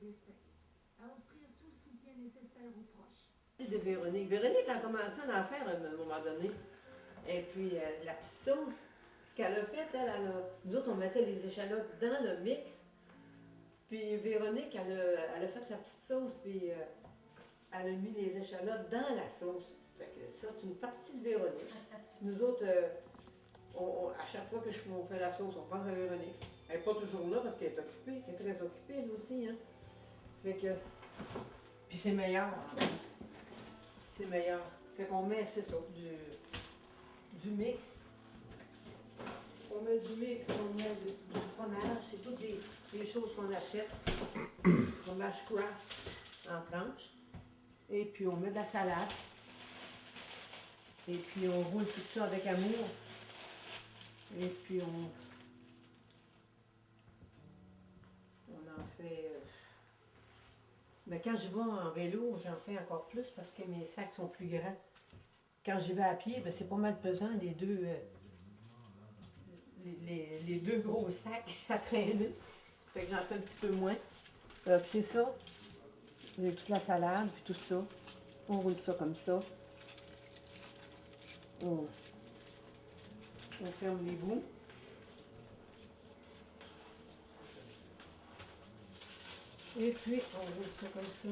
décès, à offrir tout soutien nécessaire aux proches. De Véronique. Véronique a commencé à en faire à un moment donné. Et puis, la petite sauce, ce qu'elle a fait, nous autres, on mettait les échalotes dans le mix. Puis Véronique, elle a fait sa petite sauce, puis elle a mis les échalotes dans la sauce. Fait que ça, c'est une partie de Véronique. Nous autres, à chaque fois que on fait la sauce, on pense à Véronique. Elle n'est pas toujours là parce qu'elle est occupée. Elle est très occupée, elle aussi. Hein? Fait que... Puis c'est meilleur, en plus. C'est meilleur. Fait qu'on met, c'est ça, du mix. On met du mix, on met du fromage. C'est toutes des choses qu'on achète. Fromage Kraft en tranches. Et puis on met de la salade. Et puis on roule tout ça avec amour. Et puis on en fait... Mais quand je vais en vélo, j'en fais encore plus parce que mes sacs sont plus grands. Quand j'y vais à pied, ben c'est pas mal pesant, les deux gros sacs à traîner. Fait que j'en fais un petit peu moins. Donc c'est ça. J'ai toute la salade, puis tout ça. On roule ça comme ça. On ferme les bouts. Et puis, on roule ça comme ça.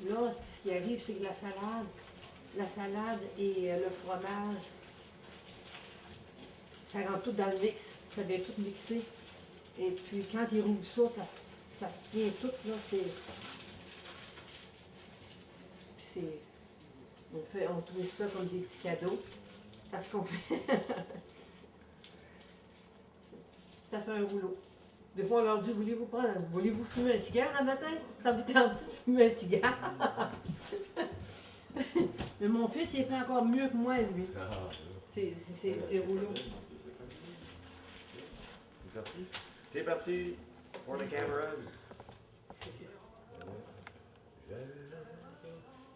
Là, ce qui arrive, c'est que la salade et le fromage, ça rentre tout dans le mix. Ça vient tout mixer. Et puis, quand ils roulent ça, ça se tient tout, là. On trouve ça comme des petits cadeaux. Parce qu'on fait... ça fait un rouleau. Des fois, on leur dit, voulez-vous fumer un cigare un matin? Ça vous tente de fumer un cigare? Mais mon fils, il fait encore mieux que moi, lui. C'est rouleau. C'est parti? C'est parti! For the cameras!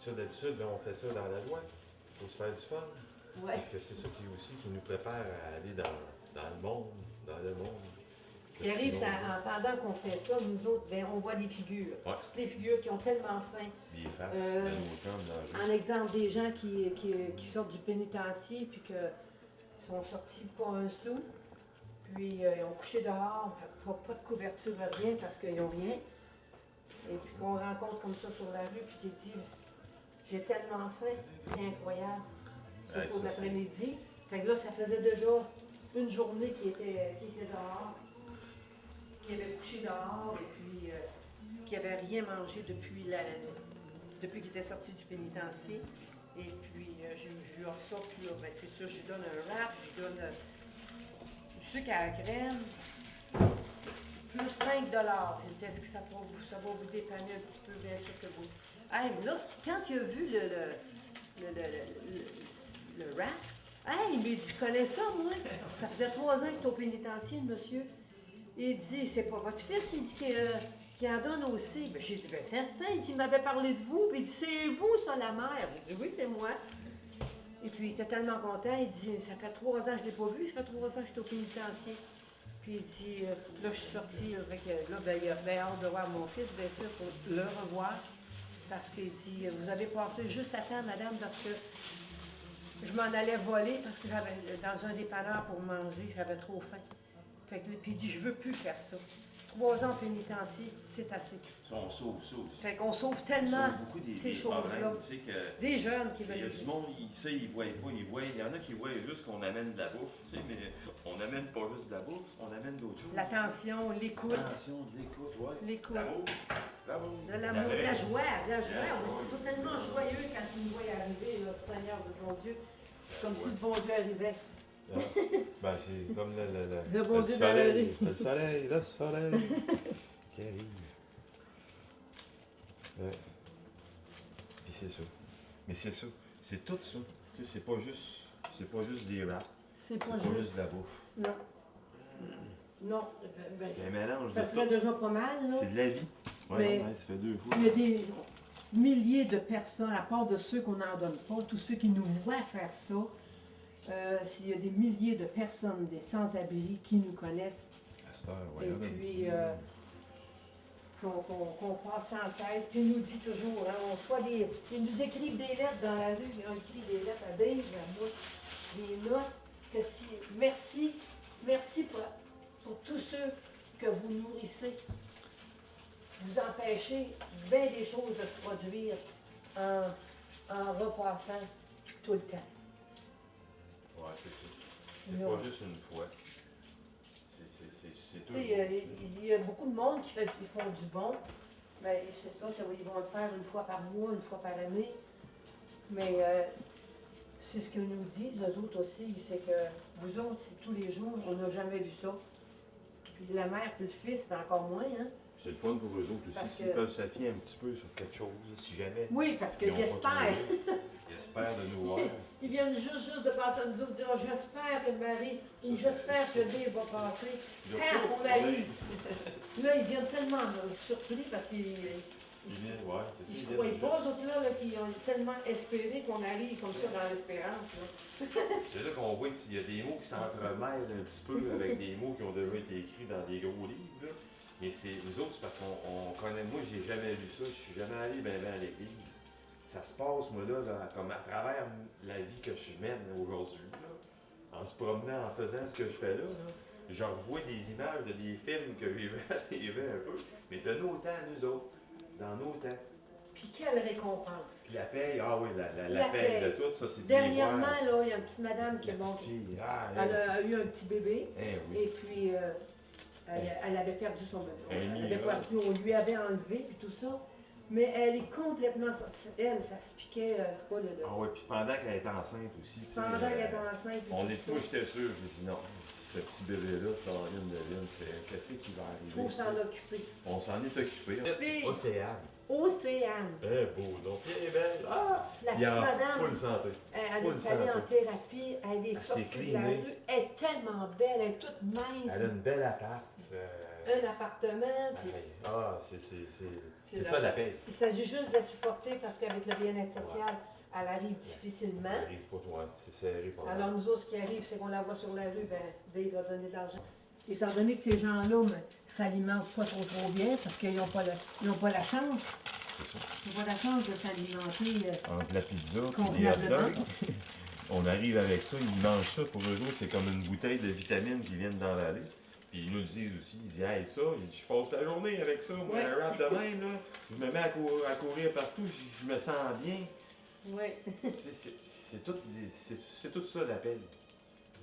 Ça, d'habitude, on fait ça dans la joie. Il faut se faire du fun. Ouais. Parce que c'est ça qui nous prépare à aller dans le monde. Ce qui arrive, pendant qu'on fait ça, nous autres, ben, on voit des figures. Ouais. Toutes les figures qui ont tellement faim. Les faces de nos chums dans le En exemple, des gens qui sortent du pénitencier puis qui sont sortis pour un sou, puis ils ont couché dehors, pas de couverture, rien, parce qu'ils n'ont rien. Et puis qu'on rencontre comme ça sur la rue, puis qui dit j'ai tellement faim, c'est incroyable. Ouais, Au cours de ça, l'après-midi. Fait que là, ça faisait déjà une journée qui était dehors, qui avait couché dehors, et puis qui n'avait rien mangé depuis qu'il était sorti du pénitencier. Et puis, je lui offre ça, puis là, ben, c'est sûr, je lui donne un wrap, je lui donne du sucre à la crème, plus 5 $. Il dit, est-ce que ça va vous dépanner un petit peu, bien sûr que oui. Hey, mais là, quand il a vu le wrap, hey, il m'a dit, je connais ça, moi. Ça faisait 3 ans que tu es au pénitencier, monsieur. Il dit, c'est pas votre fils, il dit qu'il en donne aussi. Ben, j'ai dit, ben certain, il m'avait parlé de vous, puis il dit, c'est vous, ça, la mère. J'ai dit, oui, c'est moi. Et puis, il était tellement content, il dit, ça fait 3 ans que je ne l'ai pas vu, ça fait 3 ans que je suis au pénitencier. Puis il dit, là, je suis sortie, là, ben, il a bien hâte de voir mon fils, bien sûr, pour le revoir. Parce qu'il dit, vous avez passé juste à temps, madame, parce que je m'en allais voler, parce que j'avais dans un dépanneur pour manger, j'avais trop faim. Fait que, puis il dit, je veux plus faire ça. 3 ans pénitencier, c'est assez. On sauve. Fait qu'on sauve tellement On sauve beaucoup ces choses-là. Des jeunes qui veulent... Il y a du monde, ils voient pas, il y en a qui voient juste qu'on amène de la bouffe, tu sais, mais on n'amène pas juste de la bouffe, on amène d'autres choses. L'attention, l'écoute. L'écoute, ouais. L'écoute. L'amour. L'amour, la joie. On est tellement joyeux quand ils nous voient arriver, là, Seigneur de bon Dieu. Comme si le bon Dieu arrivait. Ben, c'est comme le bon Dieu dans la rue. Le soleil qui arrive. Ouais. Puis c'est ça. Mais c'est ça. C'est tout ça. Tu sais, c'est pas juste des raps. C'est pas juste de la bouffe. Non. Non. Ben, c'est un mélange ça de serait tout. déjà pas mal, là. C'est de la vie. Ouais, ça fait 2 fois. Il y a des milliers de personnes, à part de ceux qu'on n'en donne pas, tous ceux qui nous voient faire ça, il y a des milliers de personnes, des sans-abri, qui nous connaissent cette heure, Et puis, qu'on passe sans cesse. Puis il nous dit toujours, hein, on soit ils nous écrivent des lettres dans la rue, on écrit des lettres à Dave, à moi, des notes, que si, merci pour tous ceux que vous nourrissez. Vous empêchez bien des choses de se produire en repassant tout le temps. Ouais, c'est ça. C'est Non. pas juste une fois. C'est tout. Tu sais, il y a beaucoup de monde qui font du bon. Mais c'est ça, ils vont le faire une fois par mois, une fois par année. Mais c'est ce qu'ils nous disent, eux autres aussi, c'est que vous autres, c'est tous les jours, on n'a jamais vu ça. Puis la mère puis le fils, c'est encore moins, hein? C'est le fun pour eux autres Parce aussi, s'ils que- peuvent s'appuyer un petit peu sur quelque chose, si jamais. Oui, parce qu'ils ils ont pas espèrent. trouvé. Ils espèrent de nous voir. Ils viennent juste de passer à nous autres, dire oh, j'espère que Marie, ou Ça, j'espère que Dave va passer. Ils ont Quand pas- on arrive, là, ils viennent tellement surpris parce qu'ils Ils viennent, ouais, c'est ça. ne ils se croient viennent pas, juste. eux autres là, qui ont tellement espéré qu'on arrive comme ça dans l'espérance. là. C'est là qu'on voit qu'il y a des mots qui s'entremêlent un petit peu avec des mots qui ont déjà été écrits dans des gros livres. Là. Mais c'est nous autres, c'est parce qu'on connaît. Moi, j'ai jamais vu ça. Je suis jamais allé ben à l'église. Ça se passe, moi, là, comme à travers la vie que je mène aujourd'hui. Là, en se promenant, en faisant ce que je fais là. Je revois des images de des films que j'ai vus à la TV un peu. Mais de nos temps, nous autres. Dans nos temps. Puis quelle récompense! Puis la paye, ah oui, la La paye de paye. tout, ça, c'est Dernièrement, là, il y a une petite madame qui est bon. montée. Elle a eu un petit bébé. Eh oui. Et puis, elle avait perdu son bébé. Un Elle avait miracle. perdu, on lui avait enlevé, puis tout ça. Mais elle est complètement sortie. Elle, ça se piquait, c'est pas le. Ah oui, puis pendant qu'elle était enceinte aussi, tu sais, Pendant qu'elle était enceinte. puis on tout est, ça. moi j'étais sûr, je me dis non, ce petit bébé-là, Caroline de Lune, qu'est-ce qui va Il faut arriver? s'en ici? occuper. On s'en est occupé. Puis- Océane. Océane, Eh beau, donc bien belle. Ah! la Puis petite en madame, full santé. elle full est allée en santé. thérapie, elle est Elle sortie s'est de la cleanée. rue. Elle est tellement belle, elle est toute Elle a mince. une belle appart. Un appartement, puis Ah, c'est C'est ça la paix. il s'agit juste de la supporter parce qu'avec le bien-être social, elle arrive difficilement. Ça arrive pas toi, c'est serré pas mal. Alors nous autres, ce qui arrive, c'est qu'on la voit sur la rue, ben Dave va donner de l'argent. Étant donné que ces gens-là ne s'alimentent pas trop bien parce qu'ils n'ont pas, la chance, C'est ça. ils n'ont pas la chance de s'alimenter. Entre la pizza et les hot Convenablement. dogs, on arrive avec ça, ils mangent ça pour eux autres, c'est comme une bouteille de vitamines qui viennent d'emballer. Puis ils nous le disent aussi, ils disent hey, ça, je passe la journée avec ça, moi, Ouais. un rap de même, là, je me mets à courir partout, je me sens bien. Oui. Tu sais, c'est tout ça la paye.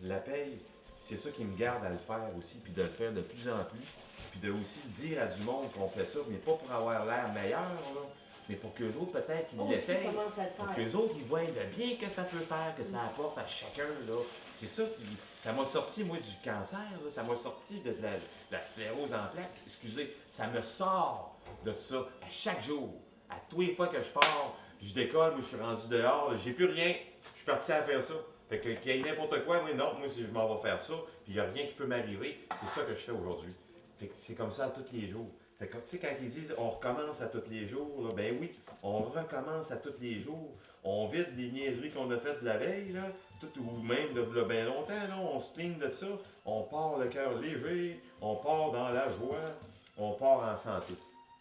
La paye, c'est ça qui me garde à le faire aussi, puis de le faire de plus en plus. Puis de aussi dire à du monde qu'on fait ça, mais pas pour avoir l'air meilleur, là, mais pour qu'eux autres, peut-être, qu'ils On aussi l'essayent. commence à le Pour faire. qu'eux autres, ils voient le bien que ça peut faire, que ça apporte à chacun, là. C'est ça qui... Ça m'a sorti, moi, du cancer, là. Ça m'a sorti de la sclérose en plaques. Excusez, ça me sort de ça à chaque jour. À tous les fois que je pars, je décolle, moi, je suis rendu dehors, là, j'ai plus rien. Je suis parti à faire ça. Fait que qu'il y ait n'importe quoi, moi, non, moi, je m'en vais faire ça, puis il n'y a rien qui peut m'arriver. C'est ça que je fais aujourd'hui. Fait que c'est comme ça à tous les jours. Fait que, tu sais, quand ils disent on recommence à tous les jours, là, ben oui, on recommence à tous les jours. On vide les niaiseries qu'on a faites de la veille, là, tout, ou même de là, bien longtemps, là, on se clean de ça. On part le cœur léger, on part dans la joie, on part en santé.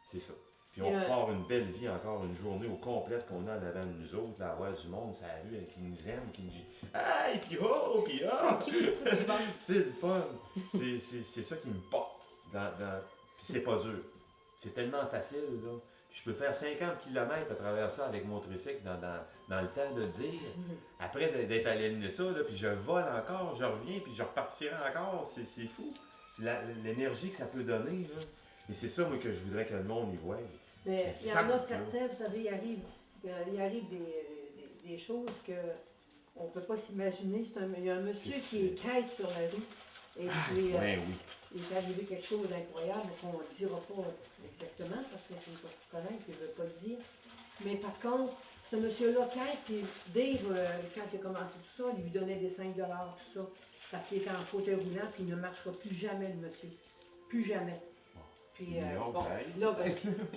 C'est ça. Puis on part une belle vie, encore une journée au complète qu'on a en avant de nous autres, là, à voir du monde, ça rue, qui nous aime, qui nous dit hey, puis oh, puis ah! C'est Christ qui est bon. C'est le fun. C'est ça qui me porte. Puis c'est pas dur. C'est tellement facile, là. Je peux faire 50 km à travers ça avec mon tricycle dans le temps de le dire. Après d'être allé mener ça, là, puis je vole encore, je reviens, puis je repartirai encore. C'est fou. C'est l'énergie que ça peut donner, là. Et c'est ça, moi, que je voudrais que le monde y voie. Mais il y en Simple, a là. certains, vous savez, il arrive des choses qu'on ne peut pas s'imaginer. Il y a un monsieur qui est quête sur la rue. Et puis, Ouais, oui. il est arrivé quelque chose d'incroyable qu'on ne dira pas exactement parce que c'est pas se connaître, il ne veut pas le dire. Mais par contre, ce monsieur-là, quête, puis Dave, quand il a commencé tout ça, il lui donnait des 5 tout ça, parce qu'il était en fauteuil roulant, puis il ne marchera plus jamais, le monsieur. Plus jamais. Puis, Non, bon, ça arrive. là, ben,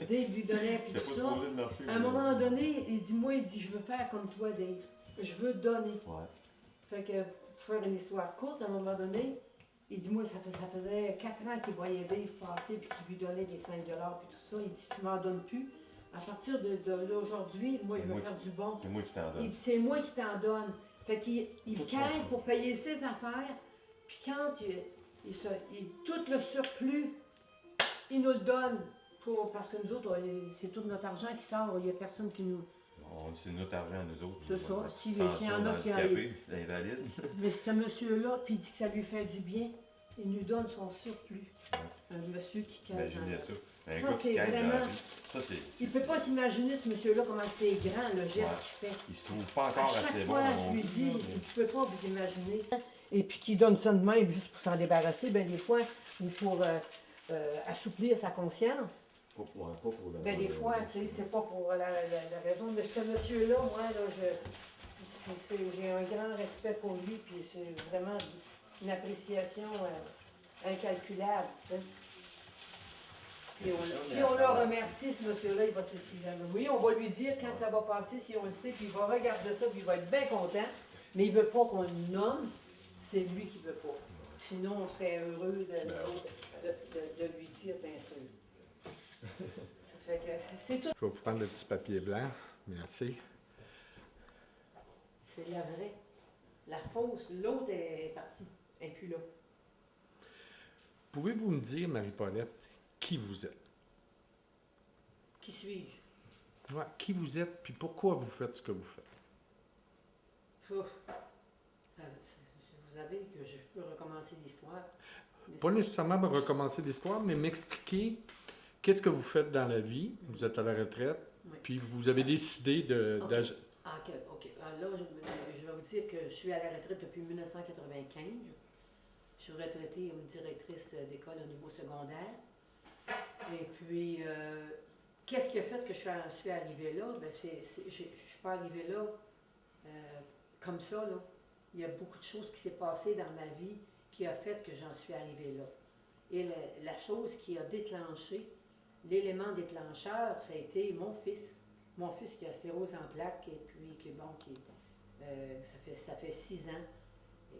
Dave lui donnait, puis J'étais tout pas ça. supposé de marcher. À un moment donné, il dit, moi, je veux faire comme toi, Dave. Je veux donner. Ouais. Fait que, pour faire une histoire courte, à un moment donné, Il dit, moi, ça faisait 4 ans qu'il voyait Dave passer, puis qu'il lui donnait des 5 puis tout ça. Il dit, tu m'en donnes plus. À partir d'aujourd'hui, moi, je veux faire du bon. C'est moi qui t'en donne. Il dit, c'est moi qui t'en donne. Fait qu'il caille pour payer ses affaires, puis quand tout le surplus, il nous le donne. Parce que nous autres, c'est tout notre argent qui sort, il n'y a personne qui nous... C'est notre argent à nous autres. C'est ça. S'il y en a qui arrivent. Invalide. Mais ce monsieur-là, puis il dit que ça lui fait du bien, il nous donne son surplus. Un monsieur qui cache. Imaginez ça. Ça, c'est vraiment... Il ne peut pas s'imaginer, ce monsieur-là, comment c'est grand, le geste qu'il fait. Il se trouve pas encore assez bon. À chaque fois, je lui dis, tu ne peux pas vous imaginer. Et puis qu'il donne ça de même juste pour s'en débarrasser, bien des fois, ou pour assouplir sa conscience. Ben, des fois, tu sais, c'est pas pour la raison. Mais ce monsieur-là, moi, là, j'ai un grand respect pour lui, puis c'est vraiment une appréciation incalculable. Tu sais. Puis on le remercie, ce monsieur-là, il va se si jamais. Oui, on va lui dire quand ça va passer, si on le sait, puis il va regarder ça, puis il va être bien content. Mais il ne veut pas qu'on le nomme, c'est lui qui ne veut pas. Sinon, on serait heureux de lui dire, bien sûr. Ça fait que c'est tout. Je vais vous prendre le petit papier blanc. Merci. C'est la vraie. La fausse. L'autre est partie. Elle n'est plus là. Pouvez-vous me dire, Marie-Paulette, qui vous êtes? Qui suis-je? Ouais, qui vous êtes, puis pourquoi vous faites ce que vous faites? Vous savez que je peux recommencer l'histoire. Pas nécessairement me recommencer l'histoire, mais m'expliquer qu'est-ce que vous faites dans la vie. Vous êtes à la retraite, puis vous avez décidé d'agir. OK. Alors là, je vais vous dire que je suis à la retraite depuis 1995. Je suis retraitée directrice d'école au niveau secondaire. Et puis, qu'est-ce qui a fait que je suis arrivée là? Ben, je ne suis pas arrivée là comme ça, là. Il y a beaucoup de choses qui s'est passées dans ma vie qui a fait que j'en suis arrivée là. Et la chose qui a déclenché, l'élément déclencheur, ça a été mon fils. Mon fils qui a sclérose en plaques et puis ça fait 6 ans.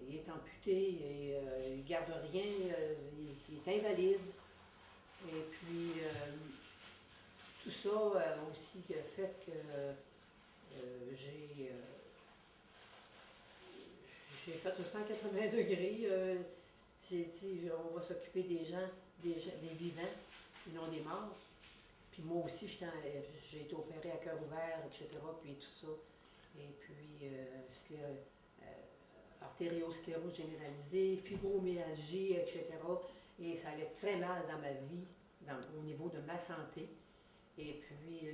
Il est amputé, et, il ne garde rien, il est invalide. Et puis, tout ça aussi fait que j'ai fait au 180 degrés. J'ai dit, on va s'occuper des gens, des vivants, sinon des morts. Puis moi aussi, j'ai été opérée à cœur ouvert, etc., puis tout ça. Et puis, artériosclérose généralisée, fibromyalgie, etc. Et ça allait très mal dans ma vie, au niveau de ma santé. Et puis,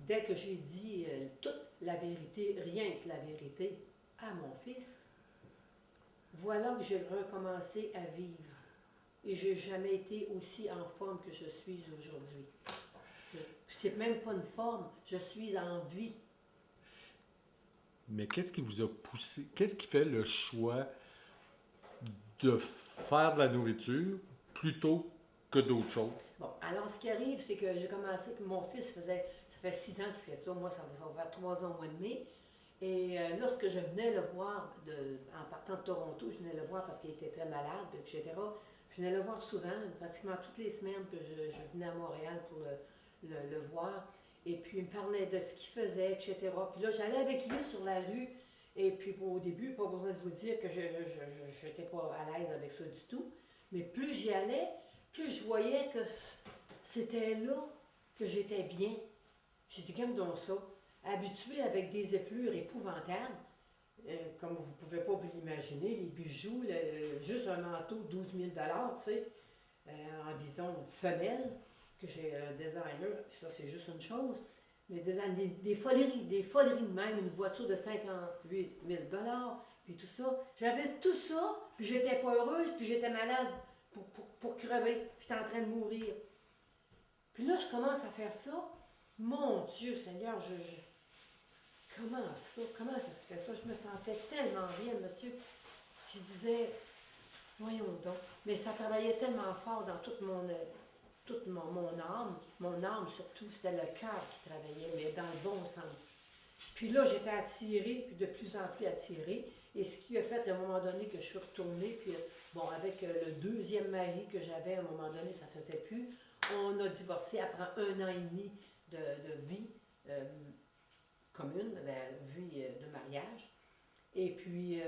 dès que j'ai dit toute la vérité, rien que la vérité, à mon fils, voilà que j'ai recommencé à vivre. Et je n'ai jamais été aussi en forme que je suis aujourd'hui. C'est même pas une forme, je suis en vie. Mais qu'est-ce qui vous a poussé, qu'est-ce qui fait le choix de faire de la nourriture plutôt que d'autres choses? Bon, alors ce qui arrive, c'est que j'ai commencé, que mon fils ça fait 6 ans qu'il fait ça, moi ça va faire 3 ans au mois de mai. Et lorsque je venais le voir, en partant de Toronto, je venais le voir parce qu'il était très malade, etc. Je venais le voir souvent, pratiquement toutes les semaines que je venais à Montréal pour le voir. Et puis il me parlait de ce qu'il faisait, etc. Puis là, j'allais avec lui sur la rue. Et puis au début, pas besoin de vous dire que je n'étais pas à l'aise avec ça du tout. Mais plus j'y allais, plus je voyais que c'était là que j'étais bien. J'ai dit, comme donc ça, habitué avec des éplures épouvantables, comme vous ne pouvez pas vous l'imaginer, les bijoux, juste un manteau, 12 000 tu sais, en bison femelle, que j'ai un designer, ça c'est juste une chose, mais des foleries de même, une voiture de 58 000 puis tout ça. J'avais tout ça, puis j'étais pas heureuse, puis j'étais malade pour crever, j'étais en train de mourir. Puis là, je commence à faire ça. Mon Dieu Seigneur, comment ça se fait ça? Je me sentais tellement bien, monsieur. Je disais, voyons donc. Mais ça travaillait tellement fort dans toute mon âme. Mon âme surtout, c'était le cœur qui travaillait, mais dans le bon sens. Puis là, j'étais attirée, puis de plus en plus attirée. Et ce qui a fait à un moment donné que je suis retournée, puis bon, avec le deuxième mari que j'avais, à un moment donné, ça ne faisait plus. On a divorcé après 1 an et demi de vie commune, vie de mariage. Et puis,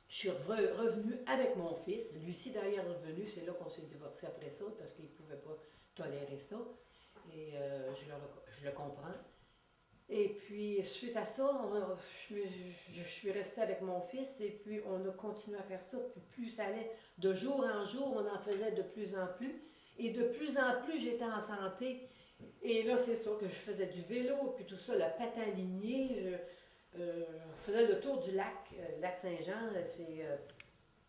je suis revenue avec mon fils. Lui-ci, d'ailleurs, est revenu. C'est là qu'on s'est divorcé après ça, parce qu'il ne pouvait pas tolérer ça. Et je le comprends. Et puis, suite à ça, je suis restée avec mon fils et puis on a continué à faire ça. Puis plus ça allait, de jour en jour, on en faisait de plus en plus. Et de plus en plus, j'étais en santé. Et là, c'est ça que je faisais du vélo, puis tout ça, le patin aligné. Je faisais le tour du lac Saint-Jean.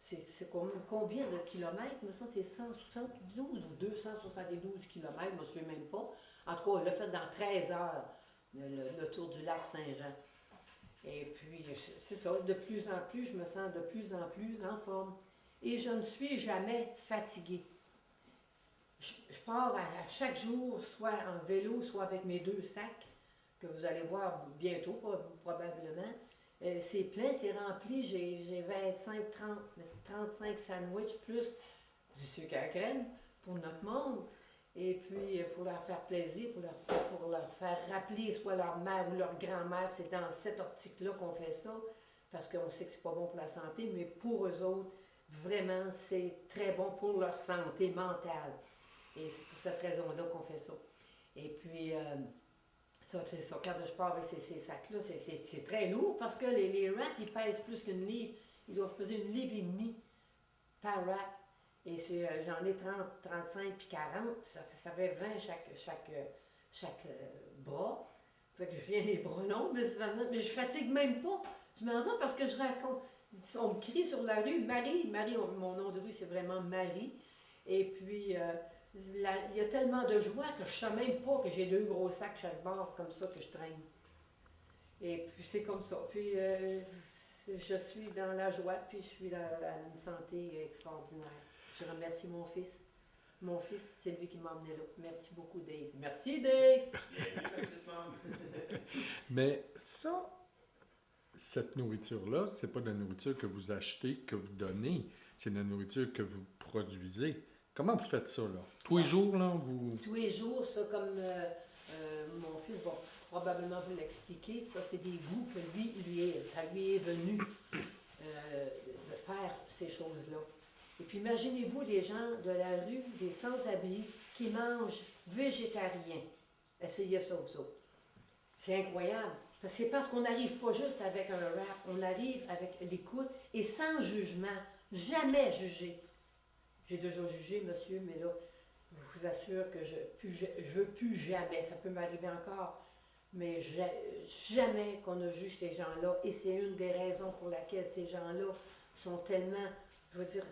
C'est combien de kilomètres? Il me semble que c'est 172 ou 272 kilomètres, je ne me souviens même pas. En tout cas, on l'a fait dans 13 heures. Le tour du lac Saint-Jean. Et puis, c'est ça, de plus en plus, je me sens de plus en plus en forme. Et je ne suis jamais fatiguée. Je pars à chaque jour, soit en vélo, soit avec mes 2 sacs, que vous allez voir bientôt, probablement. C'est plein, c'est rempli. J'ai 35 sandwichs, plus du sucre à crème pour notre monde. Et puis, pour leur faire plaisir, pour leur faire rappeler, soit leur mère ou leur grand-mère, c'est dans cette optique-là qu'on fait ça, parce qu'on sait que c'est pas bon pour la santé, mais pour eux autres, vraiment, c'est très bon pour leur santé mentale. Et c'est pour cette raison-là qu'on fait ça. Et puis, ça, c'est ça, quand je pars avec ces sacs-là, c'est très lourd, parce que les wraps, ils pèsent plus qu'une livre. Ils doivent peser 1,5 livres par wrap. Et j'en ai 30, 35 puis 40, ça fait 20 chaque bras. Fait que je viens les bras longs, mais je fatigue même pas. Je m'en vais parce que je raconte. On me crie sur la rue, Marie, mon nom de rue c'est vraiment Marie. Et puis, il y a tellement de joie que je ne sais même pas que j'ai 2 gros sacs chaque bord comme ça que je traîne. Et puis c'est comme ça. Puis je suis dans la joie, puis je suis dans une santé extraordinaire. Je remercie mon fils. Mon fils, c'est lui qui m'a emmené là. Merci beaucoup, Dave. Merci, Dave! Mais ça, cette nourriture-là, c'est pas de la nourriture que vous achetez, que vous donnez. C'est de la nourriture que vous produisez. Comment vous faites ça, là? Tous les jours, là, vous... Tous les jours, ça, comme mon fils va probablement vous l'expliquer, ça, c'est des goûts que ça lui est venu de faire ces choses-là. Et puis imaginez-vous les gens de la rue, des sans-abri, qui mangent végétarien. Essayez ça vous autres. C'est incroyable. C'est parce qu'on n'arrive pas juste avec un rap, on arrive avec l'écoute et sans jugement. Jamais juger. J'ai déjà jugé, monsieur, mais là, je vous assure que je veux plus jamais. Ça peut m'arriver encore. Mais jamais qu'on ne juge ces gens-là. Et c'est une des raisons pour laquelle ces gens-là sont tellement, je veux dire,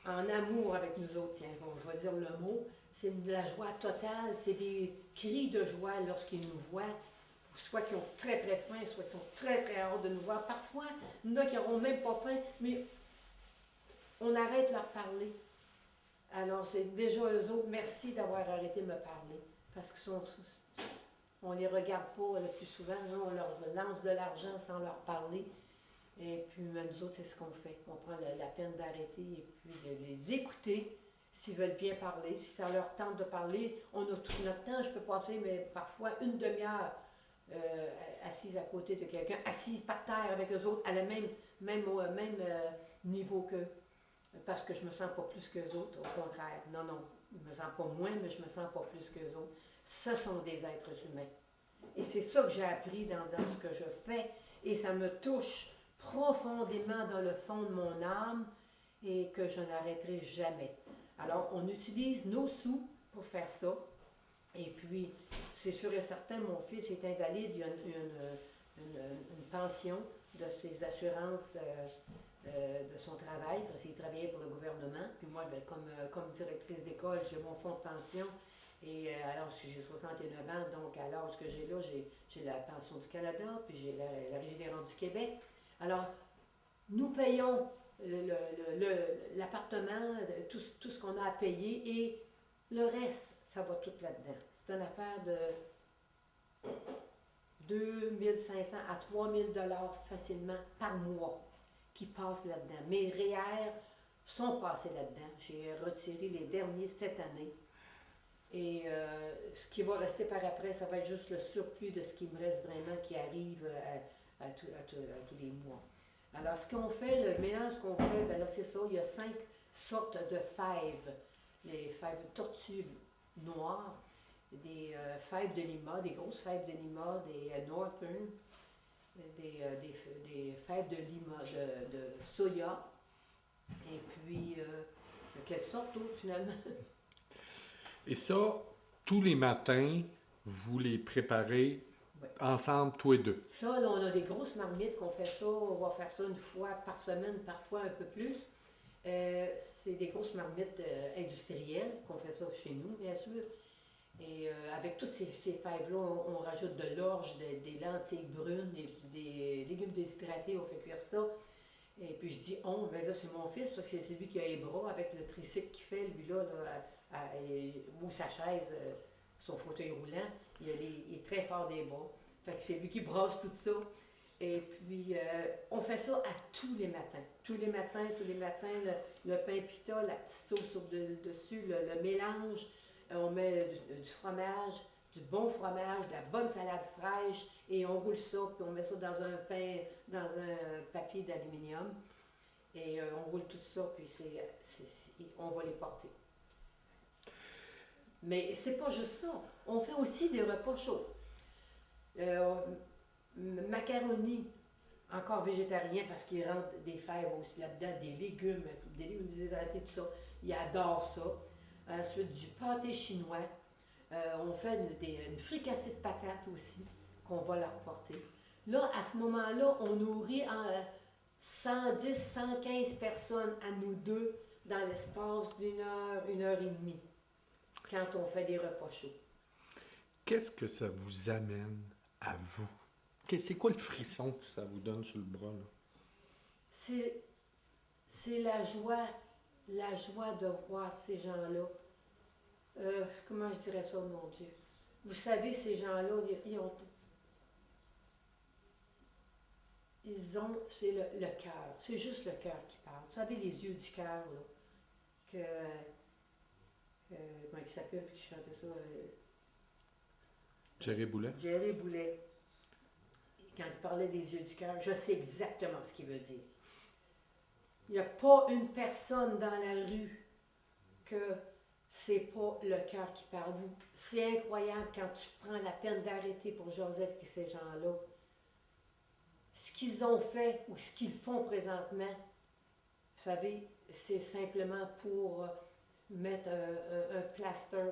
en amour avec nous autres, tiens, bon, je vais dire le mot, c'est de la joie totale, c'est des cris de joie lorsqu'ils nous voient, soit qu'ils ont très très faim, soit qu'ils sont très très hâte de nous voir. Parfois, il y en a qui n'auront même pas faim, mais on arrête de leur parler. Alors, c'est déjà eux autres, merci d'avoir arrêté de me parler, parce qu'on ne les regarde pas le plus souvent, on leur lance de l'argent sans leur parler. Et puis, nous autres, c'est ce qu'on fait. On prend la peine d'arrêter et puis de les écouter s'ils veulent bien parler. Si ça leur tente de parler, on a tout notre temps. Je peux passer, mais parfois, une demi-heure assise à côté de quelqu'un, assise par terre avec eux autres, à la même niveau qu'eux. Parce que je me sens pas plus qu'eux autres, au contraire. Non, je me sens pas moins, mais je me sens pas plus qu'eux autres. Ce sont des êtres humains. Et c'est ça que j'ai appris dans ce que je fais. Et ça me touche profondément dans le fond de mon âme et que je n'arrêterai jamais. Alors, on utilise nos sous pour faire ça. Et puis, c'est sûr et certain, mon fils est invalide, il a une pension de ses assurances de son travail, parce qu'il travaillait pour le gouvernement. Puis moi, comme directrice d'école, j'ai mon fonds de pension. Et alors, j'ai 69 ans, donc à l'âge que j'ai là, j'ai la pension du Canada, puis j'ai la Régie des rentes du Québec. Alors, nous payons l'appartement, tout ce qu'on a à payer, et le reste, ça va tout là-dedans. C'est une affaire de 2 500 à 3 000 $ facilement par mois. qui passent là-dedans. Mes REER sont passés là-dedans. J'ai retiré les derniers cette année. Et ce qui va rester par après, ça va être juste le surplus de ce qui me reste vraiment, qui arrive à tous les mois. Alors, ce qu'on fait, le mélange qu'on fait, ben là, c'est ça, il y a 5 sortes de fèves. Les fèves tortues noires, des fèves de Lima, des grosses fèves de Lima, des Northern, des fèves de Lima, de soya, et puis, quelles sortes d'autres finalement? Et ça, tous les matins, vous les préparez Ouais. ensemble, tous les deux. Ça, là, on a des grosses marmites qu'on fait ça, on va faire ça une fois par semaine, parfois un peu plus. C'est des grosses marmites industrielles qu'on fait ça chez nous, bien sûr. Et avec toutes ces fèves-là, on rajoute de l'orge, des lentilles brunes, des légumes déshydratés, on fait cuire ça. Et puis je dis on, mais là c'est mon fils parce que c'est lui qui a les bras avec le tricycle qu'il fait, lui-là, ou sa chaise, son fauteuil roulant, il est très fort des bras. Fait que c'est lui qui brasse tout ça. Et puis on fait ça à tous les matins. Tous les matins, le pain pita, la petite sauce dessus, le mélange. On met du fromage, du bon fromage, de la bonne salade fraîche, et on roule ça, puis on met ça dans un papier d'aluminium, et on roule tout ça, puis on va les porter. Mais c'est pas juste ça. On fait aussi des repas chauds. Macaroni, encore végétarien, parce qu'il rentre des fèves aussi là-dedans, des légumes déshydratés, tout ça. Ils adorent ça. Ensuite, du pâté chinois. On fait une fricassée de patates aussi, qu'on va leur porter. Là, à ce moment-là, on nourrit 110, 115 personnes à nous deux dans l'espace d'1 heure, 1 heure et demie, quand on fait des repas chauds. Qu'est-ce que ça vous amène à vous? C'est quoi le frisson que ça vous donne sur le bras, là? C'est la joie de voir ces gens-là. Comment je dirais ça, mon Dieu? Vous savez, ces gens-là, c'est le cœur. C'est juste le cœur qui parle. Vous savez, les yeux du cœur, là. Comment il s'appelle, qui chantait ça? Jerry Boulet? Jerry Boulet. Quand il parlait des yeux du cœur, je sais exactement ce qu'il veut dire. Il n'y a pas une personne dans la rue que c'est pas le cœur qui parle. C'est incroyable quand tu prends la peine d'arrêter pour Joseph et ces gens-là. Ce qu'ils ont fait ou ce qu'ils font présentement, vous savez, c'est simplement pour mettre un plaster,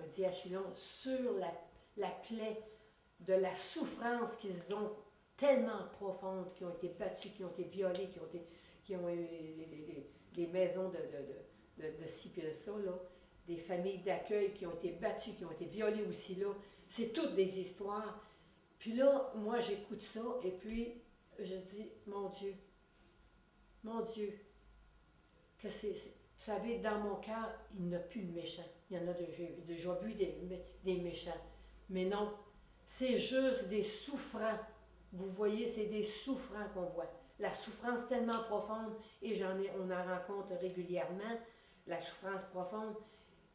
un diachylon sur la plaie de la souffrance qu'ils ont tellement profonde, qui ont été battus, qui ont été violés, qui ont eu des maisons de ci et de ça, là. Des familles d'accueil qui ont été battues, qui ont été violées aussi là. C'est toutes des histoires. Puis là, moi, j'écoute ça et puis je dis, mon Dieu, que vous savez, dans mon cœur, il n'y en a plus de méchants. Il y en a déjà vu des méchants. Mais non, c'est juste des souffrants. Vous voyez, c'est des souffrants qu'on voit. La souffrance tellement profonde, et on en rencontre régulièrement, la souffrance profonde,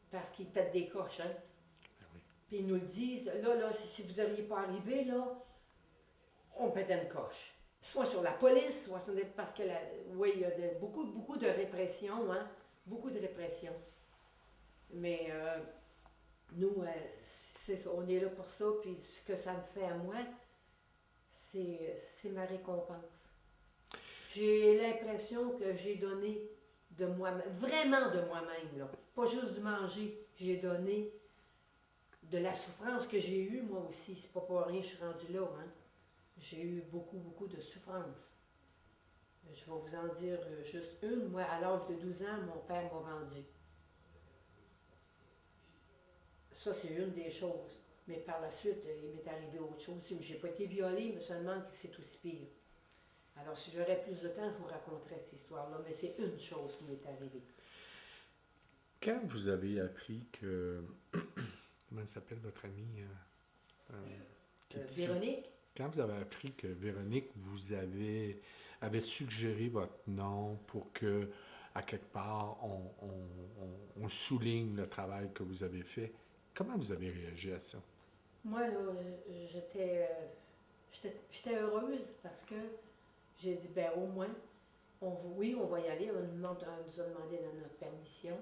parce qu'ils pètent des coches, hein. Oui. Puis ils nous le disent, là, si vous n'auriez pas arrivé, là, on pétait une coche. Soit sur la police, soit sur parce que, oui, il y a beaucoup de répression, hein, beaucoup de répression. Mais nous, c'est ça, on est là pour ça, puis ce que ça me fait à moi, c'est ma récompense. J'ai l'impression que j'ai donné de moi-même, vraiment de moi-même, là. Pas juste du manger, j'ai donné de la souffrance que j'ai eue, moi aussi. C'est pas pour rien que je suis rendue là, hein. J'ai eu beaucoup de souffrance. Je vais vous en dire juste une. Moi, à l'âge de 12 ans, mon père m'a vendue. Ça, c'est une des choses. Mais par la suite, il m'est arrivé autre chose. Je n'ai pas été violée, mais seulement que c'est aussi pire. Alors, si j'aurais plus de temps, je vous raconterais cette histoire-là, mais c'est une chose qui m'est arrivée. Quand vous avez appris que... Comment s'appelle votre amie? Véronique? Quand vous avez appris que Véronique vous avait avait suggéré votre nom pour que, à quelque part, on souligne le travail que vous avez fait. Comment vous avez réagi à ça? Moi, là, j'étais heureuse parce que j'ai dit, ben au moins, oui, on va y aller. On nous a demandé notre permission.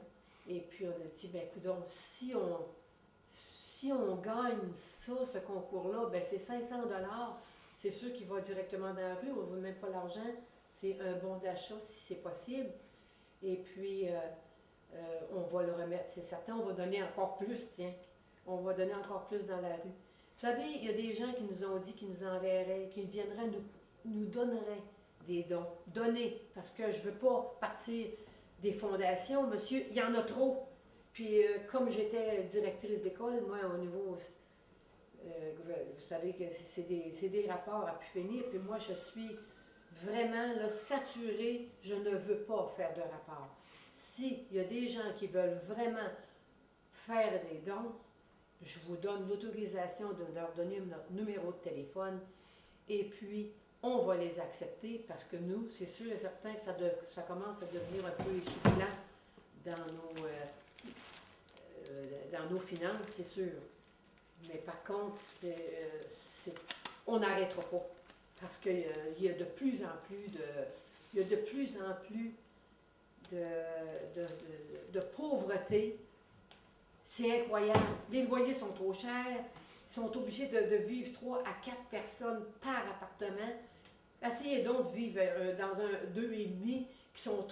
Et puis, on a dit, ben coudonc, si on gagne ça, ce concours-là, ben c'est 500 $. C'est sûr qu'il va directement dans la rue. On ne veut même pas l'argent. C'est un bon d'achat si c'est possible. Et puis, on va le remettre, c'est certain. On va donner encore plus, tiens. On va donner encore plus dans la rue. Vous savez, il y a des gens qui nous ont dit qu'ils nous enverraient, qui viendraient, nous donneraient des dons. Donner, parce que je ne veux pas partir des fondations, monsieur, il y en a trop. Puis, comme j'étais directrice d'école, moi, au niveau, vous savez que c'est des rapports à pu finir, puis moi, je suis vraiment là, saturée, je ne veux pas faire de rapports. S'il y a des gens qui veulent vraiment faire des dons, je vous donne l'autorisation de leur donner notre numéro de téléphone et puis on va les accepter parce que nous, c'est sûr et certain que ça commence à devenir un peu essoufflant dans nos finances, c'est sûr. Mais par contre, on n'arrêtera pas parce qu'il y a de plus en plus de pauvreté. C'est incroyable. Les loyers sont trop chers. Ils sont obligés de vivre 3 à 4 personnes par appartement. Essayez donc de vivre dans un 2,5 qui sont